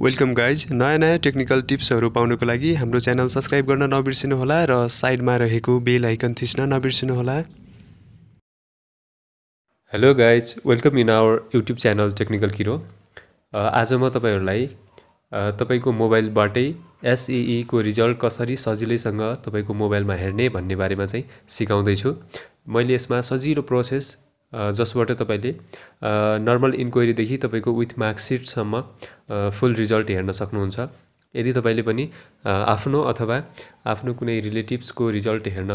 Welcome guys. नयाँ technical टिप्सहरू पाउनको लागि हाम्रो च्यानल सब्सक्राइब गर्न नबिर्सिनुहोला र साइडमा रहेको बेल आइकन थिच्न नबिर्सिनुहोला। Hello guys, welcome in our YouTube channel technical किरो। आज म तपाईँहरूलाई तपाईँको मोबाइलबाटै एसइई को रिजल्ट कसरी सजिलैसँग तपाईँको मोबाइलमा हेर्ने भन्ने बारेमा चाहिँ सिकाउँदैछु। मैले यसमा सजिलो प्रोसेस जसबाट तपाईँले नर्मल इन्क्वायरीदेखि तपाईँको विथ मार्कसिटसम्म फुल रिजल्ट हेर्न सक्नुहुन्छ। यदि तपाईँले पनि आफ्नो अथवा आफ्नो कुनै रिलेटिभ्सको रिजल्ट हेर्न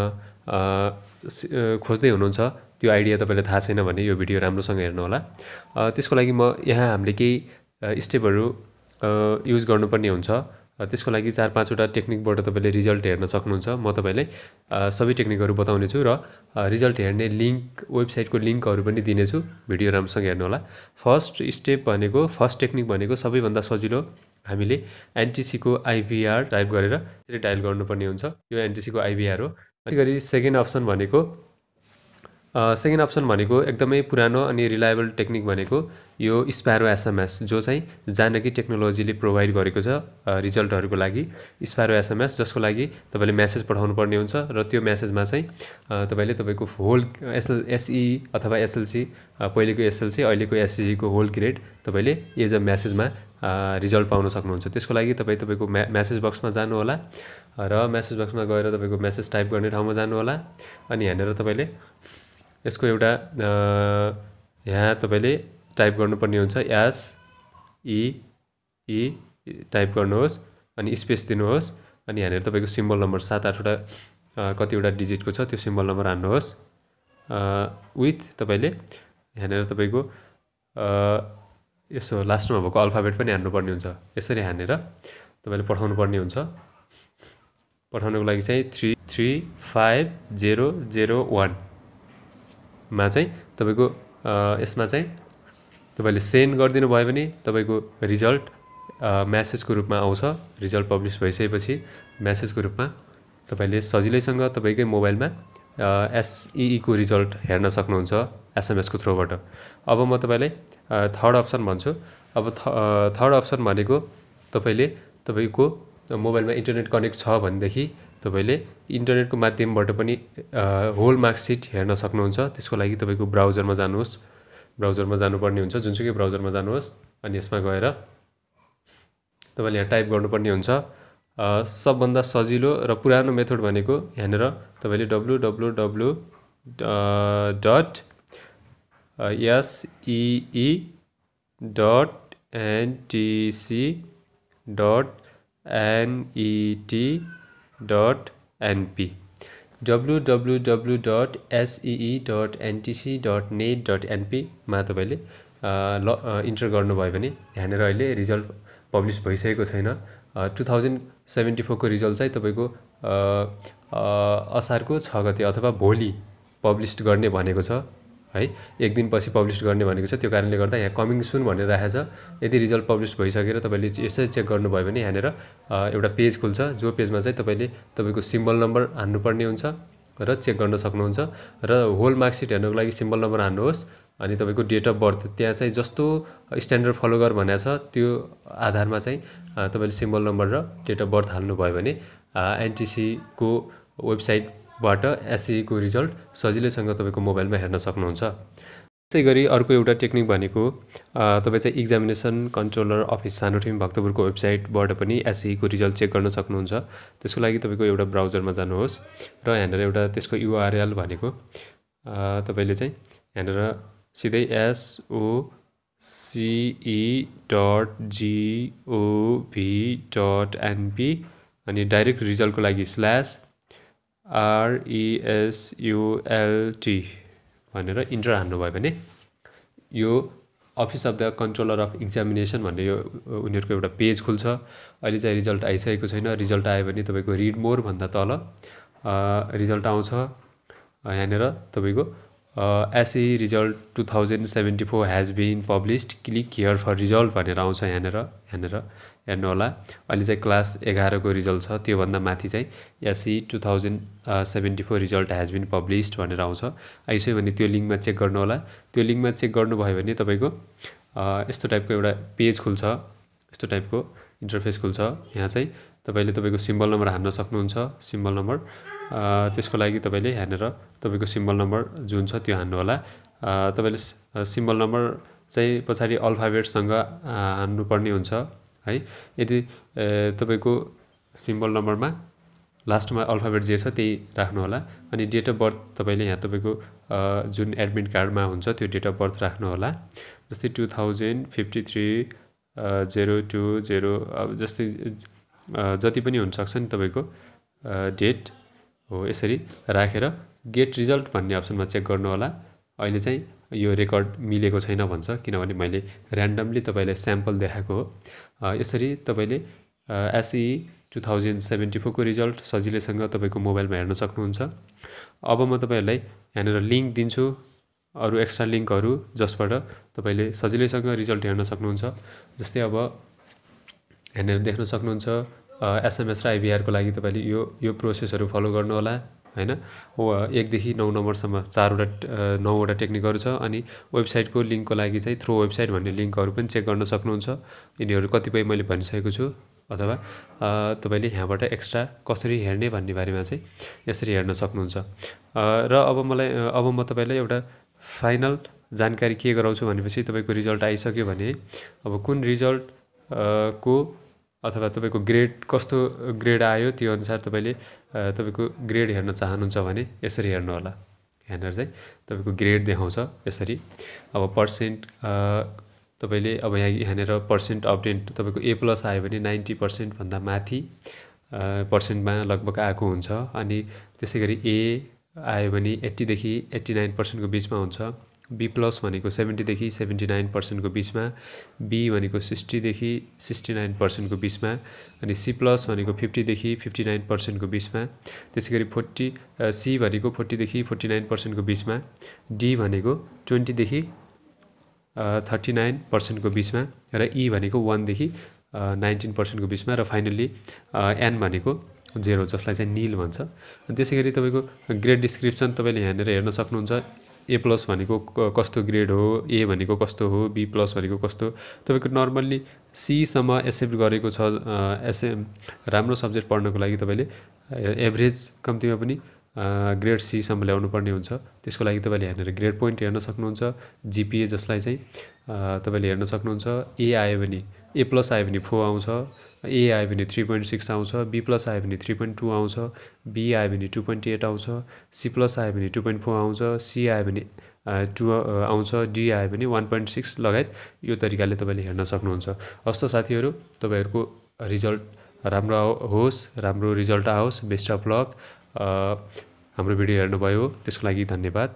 खोज्दै हुनुहुन्छ, त्यो आइडिया तपाईँलाई थाहा छैन भने यो भिडियो राम्रोसँग हेर्नुहोला। त्यसको लागि यहाँ हामीले केही स्टेपहरू युज गर्नुपर्ने हुन्छ। त्यसको लागि 4-5वटा टेक्निकबाट तपाईँले रिजल्ट हेर्न सक्नुहुन्छ। म तपाईँलाई सबै टेक्निकहरू बताउने छु र रिजल्ट हेर्ने वेबसाइटको लिङ्कहरू पनि दिनेछु। भिडियो राम्रोसँग हेर्नुहोला। फर्स्ट टेक्निक भनेको सबैभन्दा सजिलो, हामीले एनटिसीको आइभीआर टाइप गरेर यसरी डायल गर्नुपर्ने हुन्छ। यो एनटिसीको आइभीआर हो। त्यसै सेकेन्ड अप्सन भनेको एकदमै पुरानो अनि रिलायबल टेक्निक भनेको यो स्प्यारो एसएमएस, जो चाहिँ जानकी टेक्नोलोजीले प्रोभाइड गरेको छ रिजल्टहरूको लागि। स्प्यारो एसएमएस, जसको लागि तपाईँले म्यासेज पठाउनु पर्ने हुन्छ र त्यो म्यासेजमा चाहिँ तपाईँले तपाईँको होल एसई अथवा एसएलसी, पहिलेको एसएलसी अहिलेको एसईको होल ग्रेड तपाईँले एज अ म्यासेजमा रिजल्ट पाउन सक्नुहुन्छ। त्यसको लागि तपाईँको म्यासेज बक्समा जानुहोला र म्यासेज बक्समा गएर तपाईँको म्यासेज टाइप गर्ने ठाउँमा जानुहोला। अनि यहाँनिर तपाईँले यसको एउटा यहाँ तपाईँले टाइप गर्नुपर्ने हुन्छ, एसई टाइप गर्नुहोस् अनि स्पेस दिनुहोस्। अनि यहाँनिर तपाईँको सिम्बल नम्बर 7-8वटा कतिवटा डिजिटको छ त्यो सिम्बल नम्बर हान्नुहोस्। विथ तपाईँले यहाँनिर तपाईँको यसो लास्टमा भएको अल्फाबेट पनि हान्नुपर्ने हुन्छ। यसरी हानेर तपाईँले पठाउनु पर्ने हुन्छ। पठाउनुको लागि चाहिँ 33501 मा चाहिँ तपाईँको यसमा चाहिँ तपाईँले सेन्ड गरिदिनु भयो भने तपाईँको रिजल्ट म्यासेजको रूपमा आउँछ। रिजल्ट पब्लिस भइसकेपछि म्यासेजको रूपमा तपाईँले सजिलैसँग तपाईँकै मोबाइलमा एसइई को रिजल्ट हेर्न सक्नुहुन्छ एसएमएसको थ्रुबाट। अब म तपाईँलाई थर्ड अप्सन भन्छु। अब थर्ड अप्सन भनेको तपाईँको मोबाइलमा इन्टरनेट कनेक्ट छ भनेदेखि तपाईँले इन्टरनेटको माध्यमबाट पनि होल मार्कसिट हेर्न सक्नुहुन्छ। त्यसको लागि तपाईँको ब्राउजरमा जानुपर्ने हुन्छ, जुनसुकै ब्राउजरमा जानुहोस्। अनि यसमा गएर तपाईँले यहाँ टाइप गर्नुपर्ने हुन्छ। सबभन्दा सजिलो र पुरानो मेथड भनेको यहाँनिर तपाईँले www.see.net.np www.see.ntc.net.np मा तपाईँले इन्टर गर्नुभयो भने यहाँनिर अहिले रिजल्ट पब्लिस भइसकेको छैन। 2074 को रिजल्ट चाहिँ तपाईँको असारको 6 गते अथवा भोलि पब्लिस गर्ने भनेको छ है। एक दिनपछि पब्लिस गर्ने भनेको छ। त्यो कारणले गर्दा यहाँ कमिङ सुन भनेर राखेको छ। यदि रिजल्ट पब्लिस भइसकेर तपाईँले यसरी चेक गर्नुभयो भने यहाँनिर एउटा पेज खुल्छ, जो पेजमा चाहिँ तपाईँले तपाईँको सिम्बल नम्बर हान्नुपर्ने हुन्छ र चेक गर्न सक्नुहुन्छ। र होल मार्कसिट हेर्नको लागि सिम्बल नम्बर हान्नुहोस्। अनि तपाईँको डेट अफ बर्थ त्यहाँ चाहिँ जस्तो स्ट्यान्डर्ड फलो गर भनेको छ त्यो आधारमा चाहिँ तपाईँले सिम्बल नम्बर र डेट अफ बर्थ हाल्नुभयो भने एनटिसीको वेबसाइटबाट एसईको रिजल्ट सजिलैसँग तपाईँको मोबाइलमा हेर्न सक्नुहुन्छ। त्यसै गरी अर्को एउटा टेक्निक भनेको तपाईँ चाहिँ एक्जामिनेसन कन्ट्रोलर अफिस सानोटिम भक्तपुरको वेबसाइटबाट पनि एसईको रिजल्ट चेक गर्न सक्नुहुन्छ। त्यसको लागि तपाईँको एउटा ब्राउजरमा जानुहोस् र यहाँनिर एउटा त्यसको युआरएल भनेको तपाईँले चाहिँ यहाँनिर सिधै soce.gov.np अनि डाइरेक्ट रिजल्टको लागि /result भनेर इन्टर हान्नुभयो भने यो office of the controller of examination भन्ने यो उनीहरूको एउटा पेज खुल्छ। अहिले चाहिँ रिजल्ट आइसकेको छैन। रिजल्ट आयो भने तपाईँको रिड मोर भन्दा तल रिजल्ट आउँछ। यहाँनिर तपाईँको S E result 2074 has been published, click here for result भनेर आउँछ। यहाँनिर हेर्नुहोला। अहिले चाहिँ क्लास 11 को रिजल्ट छ। त्योभन्दा माथि चाहिँ एसई 2074 रिजल्ट हेज बिन पब्लिस्ड भनेर आउँछ। आइसक्यो भने त्यो लिङ्कमा चेक गर्नुहोला। त्यो लिङ्कमा चेक गर्नुभयो भने तपाईँको यस्तो टाइपको एउटा पेज खुल्छ। यस्तो टाइपको इन्टरफेस खुल्छ। यहाँ चाहिँ तपाईँले तपाईँको सिम्बल नम्बर हान्न सक्नुहुन्छ, सिम्बल नम्बर। त्यसको लागि तपाईँले यहाँनिर तपाईँको सिम्बल नम्बर जुन छ त्यो हान्नुहोला। तपाईँले सिम्बल नम्बर चाहिँ पछाडि अल्फाबेटसँग हान्नुपर्ने हुन्छ है। यदि तपाईँको सिम्बल नम्बरमा लास्टमा अल्फाबेट जे छ त्यही राख्नुहोला। अनि डेट अफ बर्थ तपाईँले यहाँ तपाईँको जुन एडमिट कार्डमा हुन्छ त्यो डेट अफ बर्थ राख्नुहोला। जस्तै 2053 020 अब जस्तै जति पनि हुनसक्छ नि तपाईँको डेट हो। यसरी राखेर गेट रिजल्ट भन्ने अप्सनमा चेक गर्नुहोला। अहिले चाहिँ यो रेकर्ड मिलेको छैन भन्छ, किनभने मैले ऱ्यान्डमली तपाईँलाई स्याम्पल देखाएको हो। यसरी तपाईँले एसई 2074 को रिजल्ट सजिलैसँग तपाईँको मोबाइलमा हेर्न सक्नुहुन्छ। अब म तपाईँहरूलाई यहाँनिर लिङ्क दिन्छु, अरू एक्स्ट्रा लिङ्कहरू जसबाट तपाईँले सजिलैसँग रिजल्ट हेर्न सक्नुहुन्छ। जस्तै अब यहाँनिर देख्न सक्नुहुन्छ एसएमएस र आइभीआरको लागि तपाईँले यो प्रोसेसहरू फलो गर्नुहोला हैन। 1 देखि 9 नम्बरसम्म 9वटा टेक्निकहरू छ। अनि वेबसाइटको लिङ्कको लागि चाहिँ थ्रो वेबसाइट भन्ने लिङ्कहरू पनि चेक गर्न सक्नुहुन्छ। यिनीहरू कतिपय मैले भनिसकेको छु। अथवा तपाईँले यहाँबाट एक्स्ट्रा कसरी हेर्ने भन्ने बारेमा चाहिँ यसरी हेर्न सक्नुहुन्छ। र अब म तपाईँलाई एउटा फाइनल जानकारी के गराउँछु भनेपछि तपाईँको रिजल्ट आइसक्यो भने अब कुन रिजल्ट को अथवा तपाईँको ग्रेड कस्तो ग्रेड आयो त्यो अनुसार तपाईँले तपाईँको ग्रेड हेर्न चाहनुहुन्छ भने यसरी हेर्नुहोला। यहाँनिर चाहिँ तपाईँको ग्रेड देखाउँछ यसरी। अब पर्सेन्ट तपाईँले अब यहाँनिर पर्सेन्ट अपडेट तपाईँको A+ आयो भने 90% भन्दा माथि पर्सेन्टमा लगभग आएको हुन्छ। अनि त्यसै गरी A आयो भने 80 देखि 89% को बिचमा हुन्छ। B+ भनेको 70 देखि 79% को बिचमा, B भनेको 60 देखि 69% को बिचमा, अनि C+ भनेको 50 देखि 59% को बिचमा, त्यसै गरी C भनेको 40 देखि 49% को बिचमा, D भनेको 20 देखि 39% को बिचमा, र E भनेको 1 देखि 19% को बिचमा, र फाइनल्ली N भनेको 0 जसलाई चाहिँ नील भन्छ। त्यसै गरी तपाईँको ग्रेड डिस्क्रिप्सन तपाईँले यहाँनिर हेर्न सक्नुहुन्छ। A+ भनेको कस्तो ग्रेड हो, A भनेको कस्तो हो, B+ भनेको कस्तो। तपाईँको नर्मल्ली C सम्म एक्सेप्ट गरेको छ। राम्रो सब्जेक्ट पढ्नको लागि तपाईँले एभरेज कम्तीमा पनि ग्रेड C सम्म ल्याउनु पर्ने हुन्छ। त्यसको लागि तपाईँले यहाँनिर ग्रेड पोइन्ट हेर्न सक्नुहुन्छ। GPA जसलाई चाहिँ तपाईँले हेर्न सक्नुहुन्छ। A आयो भने A+ आयो भने 4 आउँछ, A आयो भने 3.6 आउँछ, B+ आयो भने 3.2 आउँछ, B आयो भने 2.8 आउँछ, C+ आयो भने 2.4 आउँछ, C आयो भने 2 आउँछ, D आयो भने 1.6 लगायत यो तरिकाले तपाईँले हेर्न सक्नुहुन्छ। हस् त साथीहरू, तपाईँहरूको रिजल्ट राम्रो होस्, राम्रो रिजल्ट आओस्। Best of lock. हाम्रो भिडियो हेर्नुभयो त्यसको लागि धन्यवाद।